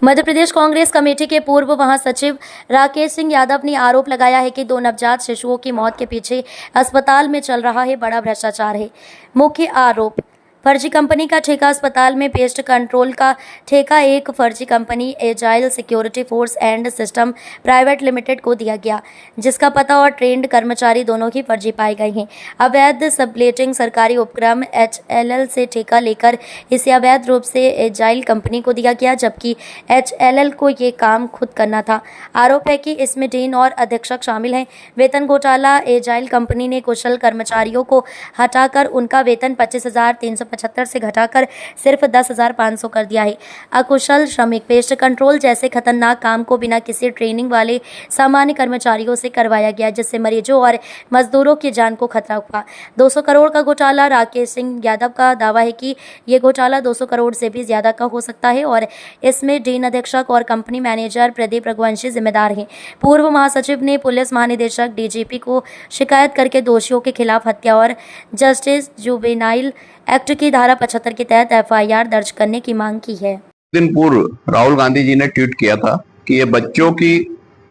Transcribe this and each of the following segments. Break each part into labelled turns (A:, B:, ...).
A: Madhya Pradesh Congress committee के पूर्व महासचिव राकेश सिंह यादव ने आरोप लगाया है कि 2 नवजात शिशुओं की मौत के पीछे अस्पताल में चल रहा है बड़ा भ्रष्टाचार है। मुख्य आरोप, फर्जी कंपनी का ठेका। अस्पताल में पेस्ट कंट्रोल का ठेका एक फर्जी company agile security force and system private limited को दिया गया, जिसका पता और ट्रेंड कर्मचारी दोनों ही फर्जी पाए गए हैं। अवैध सबलेटिंग सरकारी उपक्रम HLL से ठेका लेकर इसे अवैध रूप से एजाइल कंपनी को दिया गया, जबकि HLL को ये काम खुद करना था। आरोप है कि इसमें डीन और अधीक्षक शामिल हैं। वेतन घोटाला, एजाइल कंपनी ने कुशल कर्मचारियों को हटाकर उनका वेतन 25,375 से घटाकर सिर्फ 10,500 कर दिया है। अकुशल श्रमिक, पेस्ट कंट्रोल जैसे खतरनाक काम को बिना किसी ट्रेनिंग वाले सामान्य कर्मचारियों से करवाया गया, जिससे मरीजों और मजदूरों की जान को खतरा हुआ। 200 करोड़ का घोटाला। राकेश सिंह यादव का दावा है कि ये घोटाला 200 करोड़ से भी ज्यादा का हो सकता है और इसमें डीन अधीक्षक और कंपनी मैनेजर प्रदीप रघुवंशी जिम्मेदार हैं। पूर्व महासचिव ने पुलिस महानिदेशक DGP को शिकायत करके दोषियों के खिलाफ हत्या और जस्टिस जुवेनाइल एक्ट की धारा 75 के तहत FIR दर्ज करने की मांग की है।
B: दिन पूर्व राहुल गांधी जी ने ट्वीट किया था कि ये बच्चों की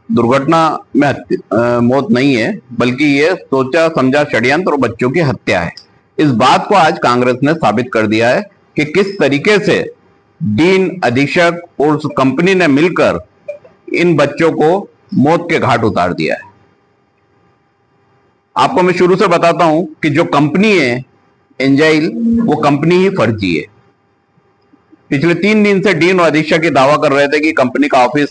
B: दुर्घटना में मौत नहीं है, बल्कि ये सोचा समझा षड्यंत्र और बच्चों की हत्या है। इस बात को आज कांग्रेस ने साबित कर दिया है कि किस तरीके से डीन, अधीक्षक और उस कंपनी ने मिलकर इन बच्चों को मौत के घाट उतार दिया है। आपको मैं शुरू से बताता हूं कि जो कंपनी है एंजाइल, वो कंपनी ही फर्जी है। पिछले 3 दिन से डीन और अधीक्षक ये दावा कर रहे थे कि कंपनी का ऑफिस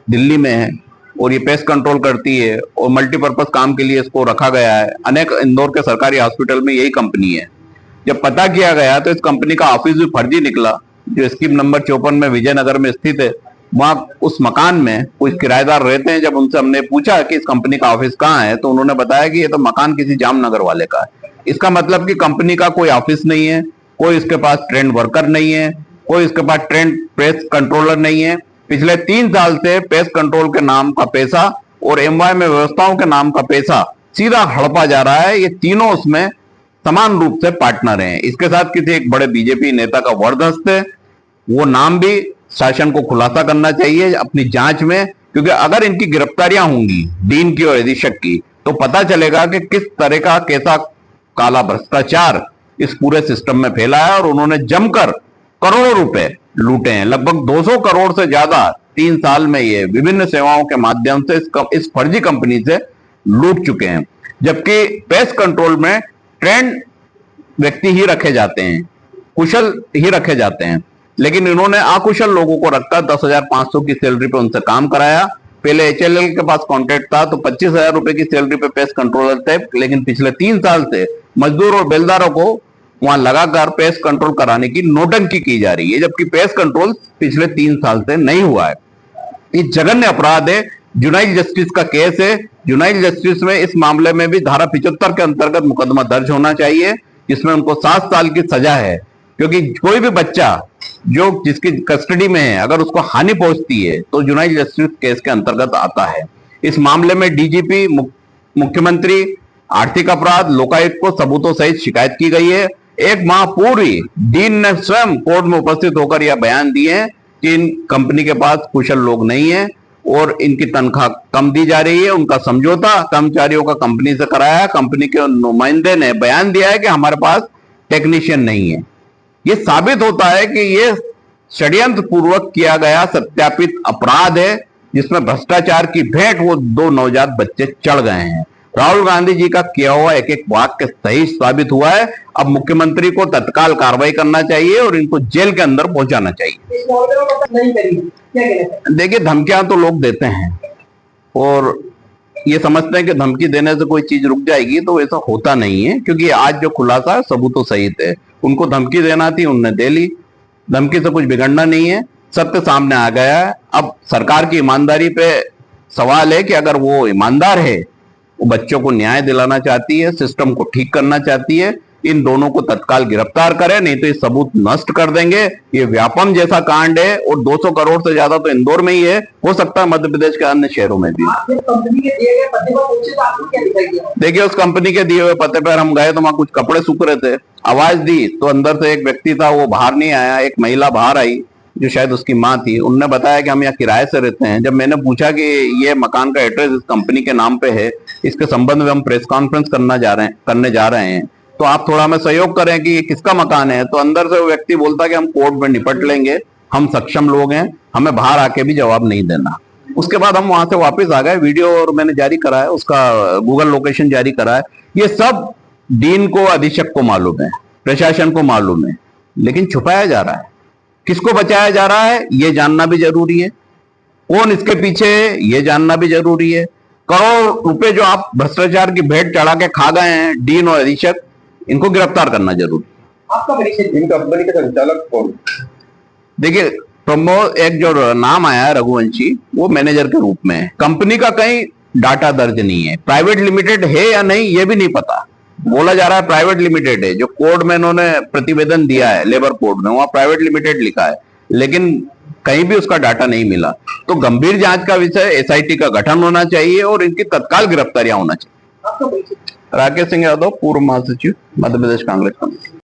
B: दिल्ली में है और ये पेस्ट कंट्रोल करती है और मल्टीपर्पज काम के लिए इसको रखा गया है। अनेक इंदौर के सरकारी हॉस्पिटल में यही कंपनी है। जब पता किया गया तो इस कंपनी का ऑफिस भी फर्जी निकला, जो स्कीम नंबर 54 में विजयनगर में स्थित है। वहां उस मकान में कुछ किराएदार रहते हैं। जब उनसे हमने पूछा कि इस कंपनी का ऑफिस कहाँ है, तो उन्होंने बताया कि ये तो मकान किसी जामनगर वाले का है। इसका मतलब कि कंपनी का कोई ऑफिस नहीं है, कोई इसके पास ट्रेंड वर्कर नहीं है, कोई इसके पास ट्रेंड पेस्ट कंट्रोलर नहीं है। पिछले 3 साल से पेस्ट कंट्रोल के नाम का पैसा और MY में व्यवस्थाओं के नाम का पैसा सीधा हड़पा जा रहा है। ये तीनों उसमें समान रूप से पार्टनर हैं। इसके साथ किसी एक बड़े BJP नेता का वर्दस्त है, वो नाम भी शासन को खुलासा करना चाहिए अपनी जांच में, क्योंकि अगर इनकी गिरफ्तारियां होंगी डीन की और अधीक्षक की, तो पता चलेगा कि किस तरह का कैसा काला भ्रष्टाचार इस पूरे सिस्टम में फैला है और उन्होंने जमकर करोड़ों रुपए लूटे हैं। लगभग 200 करोड़ से ज्यादा 3 साल में ये विभिन्न सेवाओं के माध्यम से इस फर्जी कंपनी से लूट चुके हैं। जबकि पेस्ट कंट्रोल में ट्रेंड व्यक्ति ही रखे जाते हैं, कुशल ही रखे जाते हैं, लेकिन इन्होंने अकुशल लोगों को रखकर 10,500 की सैलरी पे उनसे काम कराया। पहले HLL के पास कॉन्ट्रैक्ट था तो 25,000 रुपए की सैलरी पे पेस्ट कंट्रोलर थे, लेकिन पिछले 3 साल से मजदूर और बेलदारों को वहां लगाकर पेस्ट कंट्रोल कराने की नौटंकी की जा रही है, जबकि पेस्ट कंट्रोल पिछले 3 साल से नहीं हुआ है। ये जघन्य अपराध है। जुनाइल जस्टिस का केस है। जुनाइल जस्टिस में इस मामले में भी धारा 75 के अंतर्गत मुकदमा दर्ज होना चाहिए, जिसमें उनको 7 साल की सजा है। क्योंकि कोई भी बच्चा जो जिसकी कस्टडी में है, अगर उसको हानि पहुंचती है तो जुनाइल जस्टिस केस के अंतर्गत आता है। इस मामले में DGP, मुख्यमंत्री, आर्थिक अपराध, लोकायुक्त को सबूतों सहित शिकायत की गई है। 1 माह पूर्व डीन ने स्वयं कोर्ट में उपस्थित होकर यह बयान दिए हैं कि इन कंपनी के पास कुशल लोग नहीं है और इनकी तनख्वाह कम दी जा रही है। उनका समझौता कर्मचारियों का कंपनी से कराया है। कंपनी के नुमाइंदे ने बयान दिया है कि हमारे पास टेक्नीशियन नहीं है। ये साबित होता है कि ये षड्यंत्र पूर्वक किया गया सत्यापित अपराध है, जिसमें भ्रष्टाचार की भेंट वो 2 नवजात बच्चे चढ़ गए हैं। राहुल गांधी जी का किया हुआ एक वाक्य सही साबित हुआ है। अब मुख्यमंत्री को तत्काल कार्रवाई करना चाहिए और इनको जेल के अंदर पहुंचाना चाहिए। देखिए, धमकियां तो लोग देते हैं और ये समझते हैं कि धमकी देने से कोई चीज रुक जाएगी, तो ऐसा होता नहीं है। क्योंकि आज जो खुलासा है सबूतों सहित है। उनको धमकी देना थी, उन्होंने दे ली। धमकी से कुछ बिगड़ना नहीं है, सत्य सामने आ गया है। अब सरकार की ईमानदारी पे सवाल है कि अगर वो ईमानदार है, वो बच्चों को न्याय दिलाना चाहती है, सिस्टम को ठीक करना चाहती है, इन दोनों को तत्काल गिरफ्तार करें, नहीं तो ये सबूत नष्ट कर देंगे। ये व्यापम जैसा कांड है और 200 करोड़ से ज्यादा तो इंदौर में ही है, हो सकता है मध्य प्रदेश के अन्य शहरों में भी। देखिए, उस कंपनी के दिए हुए पते पर हम गए तो वहां कुछ कपड़े सूख रहे थे। आवाज दी तो अंदर से एक व्यक्ति था, वो बाहर नहीं आया। एक महिला बाहर आई, जो शायद उसकी माँ थी, उनने बताया कि हम यहाँ किराए से रहते हैं। जब मैंने पूछा कि ये मकान का एड्रेस इस कंपनी के नाम पे है, इसके संबंध में हम प्रेस कॉन्फ्रेंस करने जा रहे हैं, तो आप थोड़ा हमें सहयोग करें कि ये किसका मकान है। तो अंदर से वो व्यक्ति बोलता कि हम कोर्ट में निपट लेंगे, हम सक्षम लोग हैं, हमें बाहर आके भी जवाब नहीं देना। उसके बाद हम वहां से वापस आ गए। वीडियो और मैंने जारी करा है, उसका गूगल लोकेशन जारी करा है। ये सब डीन को, अधीक्षक को मालूम है, प्रशासन को मालूम है, लेकिन छुपाया जा रहा है। किसको बचाया जा रहा है ये जानना भी जरूरी है, कौन इसके पीछे है ये जानना भी जरूरी है। करोड़ रुपए जो आप भ्रष्टाचार की भेंट चढ़ा के खा गए हैं डीन और अधीक्षक, इनको गिरफ्तार करना जरूरी।
C: आपका परिचय, इन कंपनी के संचालक कौन?
B: देखिए, प्रमोद, एक जो नाम आया है रघुवंशी, वो मैनेजर के रूप में है। कंपनी का कहीं डाटा दर्ज नहीं है। प्राइवेट लिमिटेड है या नहीं ये भी नहीं पता। बोला जा रहा है प्राइवेट लिमिटेड है। जो कोर्ट में इन्होंने प्रतिवेदन दिया है लेबर कोर्ट में, वहां प्राइवेट लिमिटेड लिखा है, लेकिन कहीं भी उसका डाटा नहीं मिला। तो गंभीर जांच का विषय, एसआईटी का गठन होना चाहिए और इनकी तत्काल गिरफ्तारियां होना चाहिए।
C: आपका परिचय?
B: राकेश सिंह यादव, पूर्व महासचिव, मध्य प्रदेश कांग्रेस कमेटी।